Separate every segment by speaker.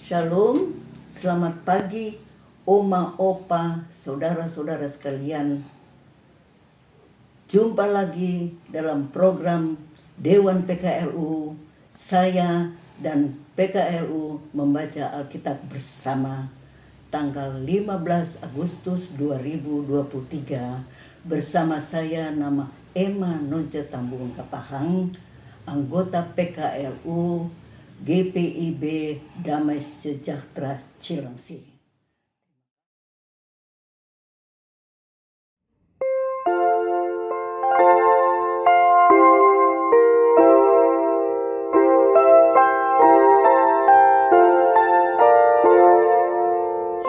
Speaker 1: Shalom, selamat pagi Oma, Opa, saudara-saudara sekalian. Jumpa lagi dalam program Dewan PKLU. Saya dan PKLU membaca Alkitab bersama tanggal 15 Agustus 2023. Bersama saya nama Emma Nonce Tambung Kapahang, anggota PKLU GPIB Damai Sejahtera Cilengsi.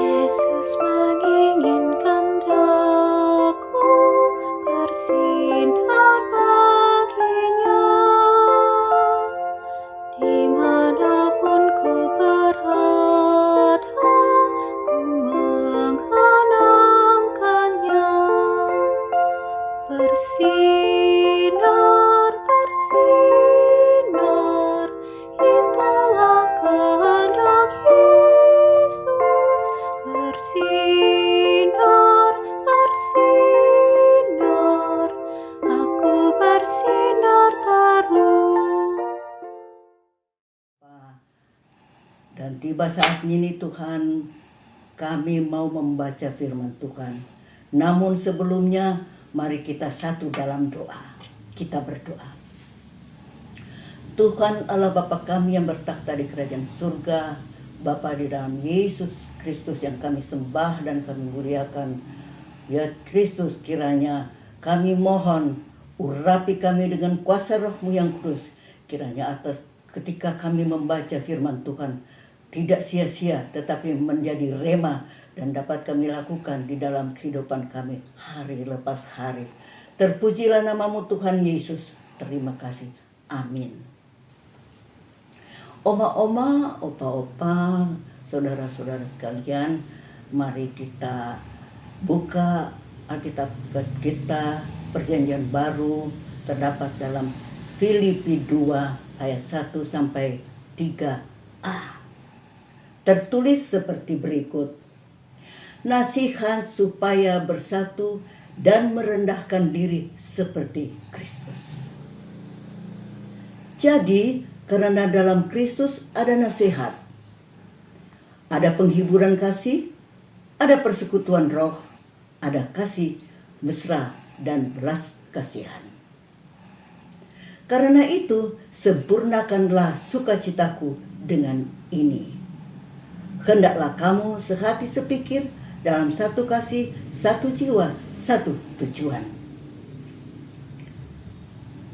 Speaker 2: Yesus menginginkan aku bersinar baginya, dimanapun ku berada, ku menghanamkannya. Bersinar, bersinar, itulah kehendak Yesus. Bersinar, bersinar, aku bersinar terus.
Speaker 1: Dan tiba saatnya ini Tuhan, kami mau membaca firman Tuhan. Namun sebelumnya, mari kita satu dalam doa. Kita berdoa. Tuhan Allah Bapa kami yang bertakhta di kerajaan surga, Bapa di dalam Yesus Kristus yang kami sembah dan kami muliakan. Ya Kristus, kiranya kami mohon urapi kami dengan kuasa Roh-Mu yang kudus. Kiranya atas ketika kami membaca firman Tuhan tidak sia-sia tetapi menjadi rema dan dapat kami lakukan di dalam kehidupan kami hari lepas hari. Terpujilah nama-Mu Tuhan Yesus. Terima kasih. Amin. Oma-oma, opa-opa, saudara-saudara sekalian, mari kita buka Alkitab kita, Perjanjian Baru, terdapat dalam Filipi 2 ayat 1 sampai 3a. Tertulis seperti berikut. Nasihat supaya bersatu dan merendahkan diri seperti Kristus. Jadi, karena dalam Kristus ada nasihat, ada penghiburan kasih, ada persekutuan roh, ada kasih mesra dan belas kasihan. Karena itu, sempurnakanlah sukacitaku dengan ini. Hendaklah kamu sehati sepikir dalam satu kasih, satu jiwa, satu tujuan.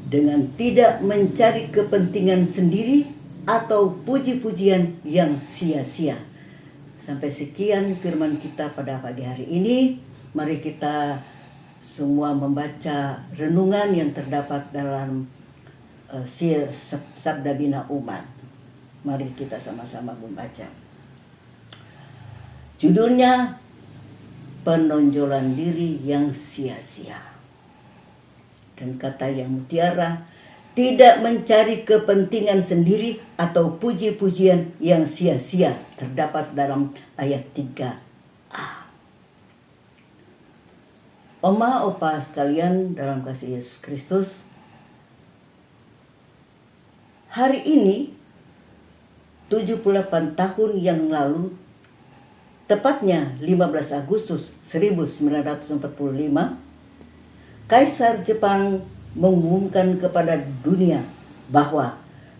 Speaker 1: Dengan tidak mencari kepentingan sendiri atau puji-pujian yang sia-sia. Sampai sekian firman kita pada pagi hari ini. Mari kita semua membaca renungan yang terdapat dalam Sabda Bina Umat. Mari kita sama-sama membaca. Judulnya penonjolan diri yang sia-sia. Dan kata yang mutiara, tidak mencari kepentingan sendiri atau puji-pujian yang sia-sia, terdapat dalam ayat 3a. Oma, opa sekalian dalam kasih Yesus Kristus, hari ini 78 tahun yang lalu, tepatnya 15 Agustus 1945, Kaisar Jepang mengumumkan kepada dunia bahwa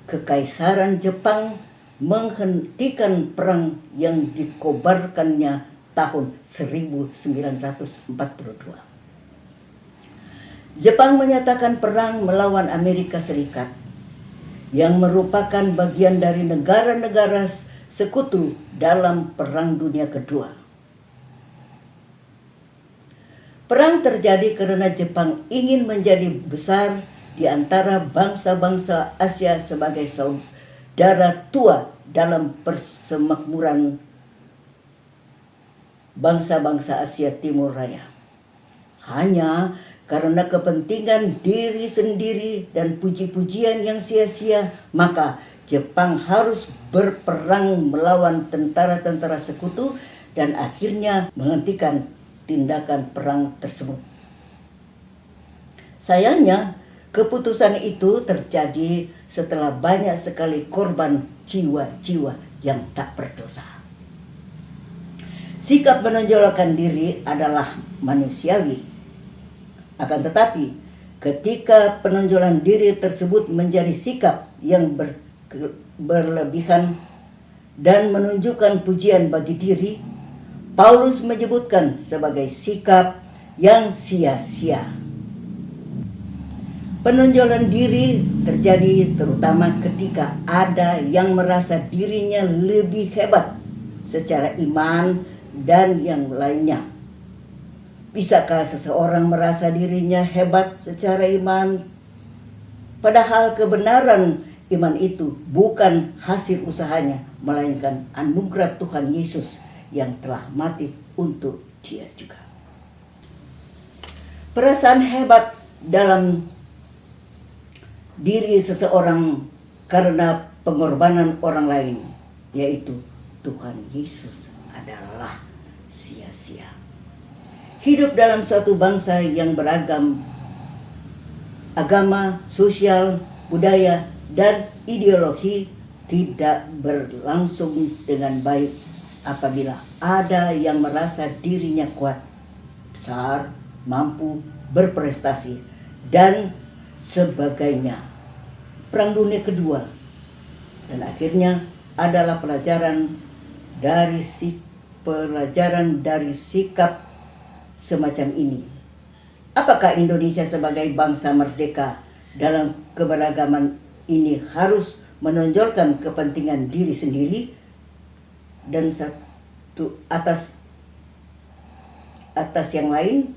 Speaker 1: Kekaisaran Jepang menghentikan perang yang dikobarkannya tahun 1942. Jepang menyatakan perang melawan Amerika Serikat yang merupakan bagian dari negara-negara sekutu dalam Perang Dunia Kedua. Perang terjadi karena Jepang ingin menjadi besar di antara bangsa-bangsa Asia sebagai saudara tua dalam persemakmuran bangsa-bangsa Asia Timur Raya. Hanya Karena kepentingan diri sendiri dan puji-pujian yang sia-sia, maka Jepang harus berperang melawan tentara-tentara sekutu dan akhirnya menghentikan tindakan perang tersebut. Sayangnya, keputusan itu terjadi setelah banyak sekali korban jiwa-jiwa yang tak berdosa. Sikap menonjolkan diri adalah manusiawi. Akan tetapi, ketika penonjolan diri tersebut menjadi sikap yang berlebihan dan menunjukkan pujian bagi diri, Paulus menyebutkan sebagai sikap yang sia-sia. Penonjolan diri terjadi terutama ketika ada yang merasa dirinya lebih hebat secara iman dan yang lainnya. Bisakah seseorang merasa dirinya hebat secara iman, padahal kebenaran iman itu bukan hasil usahanya, melainkan anugerah Tuhan Yesus yang telah mati untuk dia juga. Perasaan hebat dalam diri seseorang karena pengorbanan orang lain, yaitu Tuhan Yesus, adalah sia-sia. Hidup dalam suatu bangsa yang beragam agama, sosial, budaya, dan ideologi tidak berlangsung dengan baik apabila ada yang merasa dirinya kuat, besar, mampu, berprestasi, dan sebagainya. Perang Dunia Kedua dan akhirnya adalah pelajaran dari sikap semacam ini. Apakah Indonesia sebagai bangsa merdeka dalam keberagaman ini harus menonjolkan kepentingan diri sendiri dan satu atas yang lain,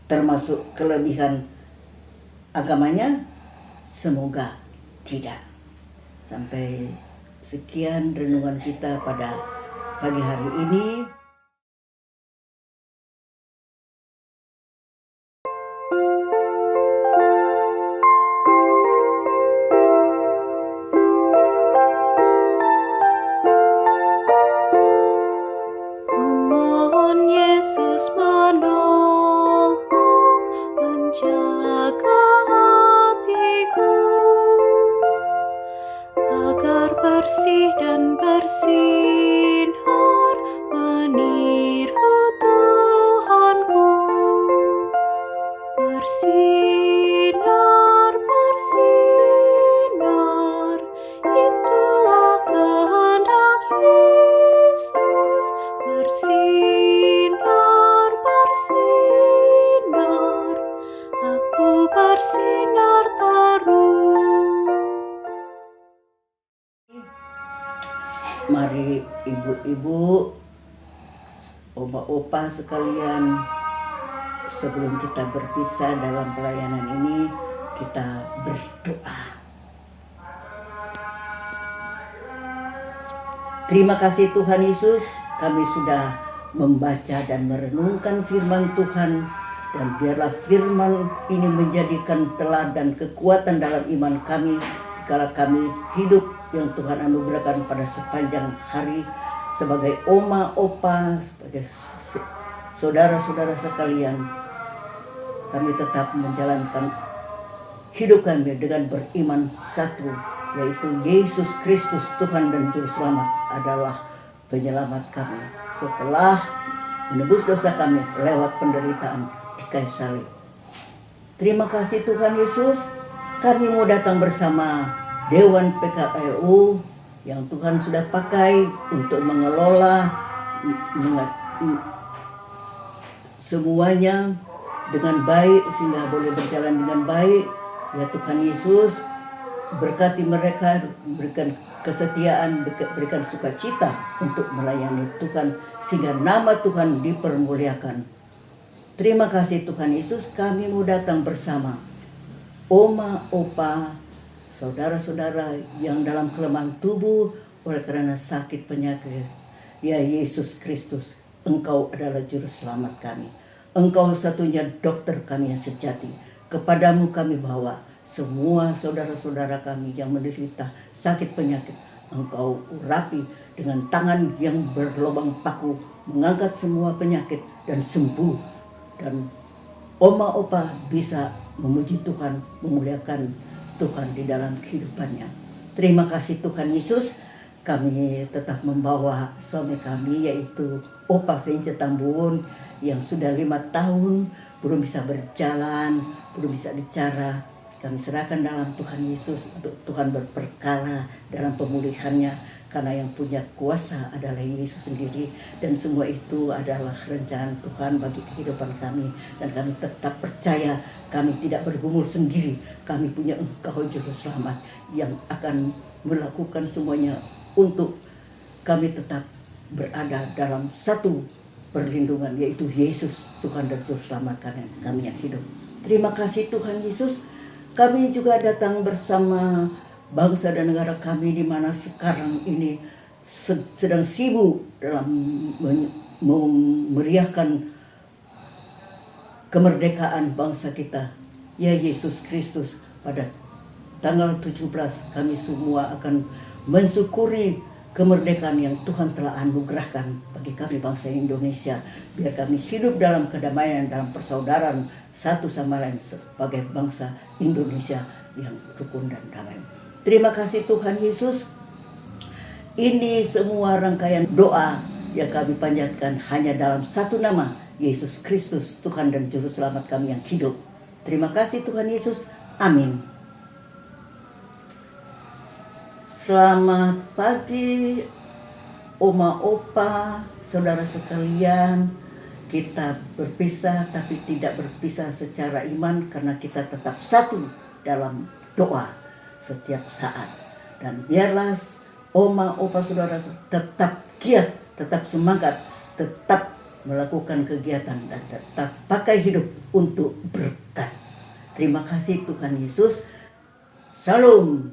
Speaker 1: termasuk kelebihan agamanya? Semoga tidak. Sampai sekian renungan kita pada pagi hari ini.
Speaker 2: Kumohon Yesus menolong, menjaga hatiku, agar bersih dan bersinar meniru Tuhanku. Bersinar, bersinar, itulah kehendak Yesus. Bersinar, bersinar, aku bersinar terus.
Speaker 1: Mari ibu-ibu, opa-opa sekalian, sebelum kita berpisah dalam pelayanan ini, kita berdoa. Terima kasih Tuhan Yesus, kami sudah membaca dan merenungkan firman Tuhan, dan biarlah firman ini menjadikan teladan kekuatan dalam iman kami kala kami hidup yang Tuhan anugerahkan pada sepanjang hari sebagai oma, opa, sebagai saudara-saudara sekalian. Kami tetap menjalankan hidup kami dengan beriman satu, yaitu Yesus Kristus Tuhan dan Juru Selamat adalah penyelamat kami setelah menebus dosa kami lewat penderitaan di kayu salib. Terima kasih Tuhan Yesus, kami mau datang bersama Dewan PKPU yang Tuhan sudah pakai untuk mengelola semuanya dengan baik sehingga boleh berjalan dengan baik. Ya Tuhan Yesus, berkati mereka, berikan kesetiaan, berikan sukacita untuk melayani Tuhan sehingga nama Tuhan dipermuliakan. Terima kasih Tuhan Yesus, kami mau datang bersama oma, opa, saudara-saudara yang dalam kelemahan tubuh oleh karena sakit penyakit. Ya Yesus Kristus, Engkau adalah Juru Selamat kami. Engkau satunya dokter kami yang sejati. Kepadamu kami bawa semua saudara-saudara kami yang menderita sakit penyakit, Engkau urapi dengan tangan yang berlubang paku, mengangkat semua penyakit dan sembuh. Dan oma opa bisa memuji Tuhan, memuliakan Tuhan di dalam kehidupannya. Terima kasih Tuhan Yesus. Kami tetap membawa suami kami yaitu Opa Vence Tambun yang sudah 5 tahun belum bisa berjalan, belum bisa bicara. Kami serahkan dalam Tuhan Yesus untuk Tuhan berperkara dalam pemulihannya, karena yang punya kuasa adalah Yesus sendiri, dan semua itu adalah rencana Tuhan bagi kehidupan kami. Dan kami tetap percaya kami tidak bergumul sendiri, kami punya Engkau Juru Selamat yang akan melakukan semuanya untuk kami tetap berada dalam satu perlindungan, yaitu Yesus Tuhan dan Juru Selamat kami yang hidup. Terima kasih Tuhan Yesus. Kami juga datang bersama bangsa dan negara kami di mana sekarang ini sedang sibuk dalam memeriahkan kemerdekaan bangsa kita. Ya Yesus Kristus, pada tanggal 17 kami semua akan mensyukuri kemerdekaan yang Tuhan telah anugerahkan bagi kami bangsa Indonesia. Biar kami hidup dalam kedamaian, dalam persaudaraan satu sama lain sebagai bangsa Indonesia yang rukun dan damai. Terima kasih Tuhan Yesus. Ini semua rangkaian doa yang kami panjatkan hanya dalam satu nama, Yesus Kristus, Tuhan dan Juru Selamat kami yang hidup. Terima kasih Tuhan Yesus. Amin. Selamat pagi Oma Opa, saudara sekalian. Kita berpisah tapi tidak berpisah secara iman, karena kita tetap satu dalam doa setiap saat. Dan biarlah Oma Opa saudara tetap giat, tetap semangat, tetap melakukan kegiatan dan tetap pakai hidup untuk berkat. Terima kasih Tuhan Yesus. Salam.